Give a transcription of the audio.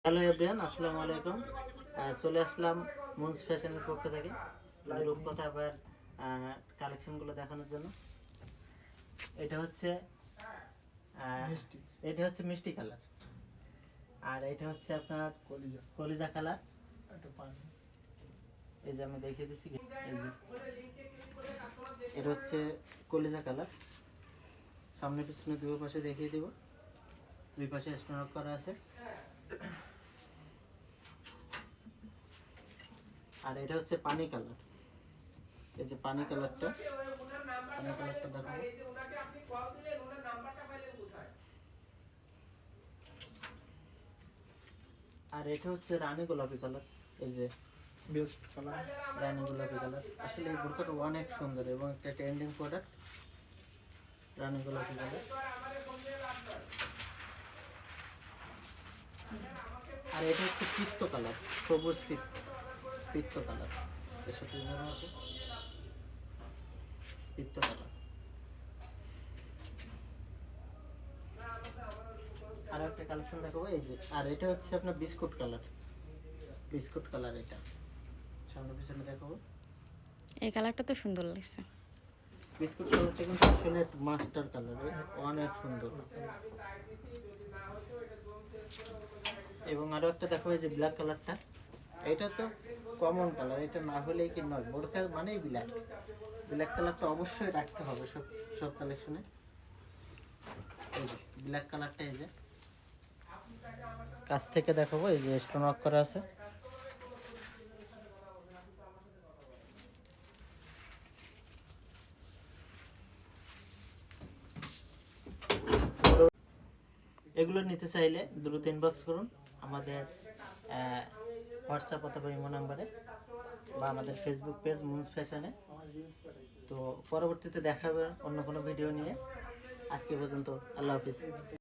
Hello everyone, আসসালামু আলাইকুম। চলে আসলাম মুন্স ফ্যাশনের পক্ষ থেকে রূপকথা আবার কালেকশনগুলো দেখানোর জন্য। এটা হচ্ছে মিষ্টি কালার, আর এটা হচ্ছে আপনার কলিজা কালার। এই যে আমি দেখিয়ে দিচ্ছি, এটা হচ্ছে কলিজা কালার। সামনে পিছনে দুই পাশে দেখিয়ে দিব, দুই পাশে স্টোন করা আছে। আর এটা হচ্ছে পানি কালার। এই যে পানি কালারটা দেখাবো। আর এটা হচ্ছে রানী গোলাপি কালার। এই যে বেস্ট কালার, রানী গোলাপি কালার। আসলে এই বোরকাটা অনেক সুন্দর এবং একটা ট্রেন্ডিং প্রোডাক্ট, রানী গোলাপি কালার। আর এটা হচ্ছে পিত্ত কালার, সবুজ পিত্ত কালার। এর সাথে পিত্ত কালার। আর একটা কালেকশন দেখাবো, এই যে। আর এটা হচ্ছে আপনার বিস্কুট কালার, এটা সামনে পিছনে দেখাবো। এই কালারটা তো সুন্দর লাগছে। বিস্কুট কালারটা কিন্তু আসলে মাস্টার কালার, অনেক সুন্দর। এবং আরো একটা দেখো, এই যে ব্ল্যাক কালারটা। এটা তো কমন কালার, এটা না হলেই কি নয়। বোরকা মানেই ব্ল্যাক কালারটা অবশ্যই রাখতে হবে সব কালেকশনে। এই যে ব্ল্যাক কালারটা, এই যে কাছ থেকে দেখাবো। এই যে স্টোন ওয়ার্ক করা আছে। এগুলো নিতে চাইলে দ্রুত ইনবক্স করুন আমাদের হোয়াটসঅ্যাপ অথবা ইমো নাম্বারে, বা আমাদের ফেসবুক পেজ মুন্স ফ্যাশনে। তো পরবর্তীতে দেখাবে অন্য কোনো ভিডিও নিয়ে। আজকে পর্যন্ত, আল্লাহ হাফিজ।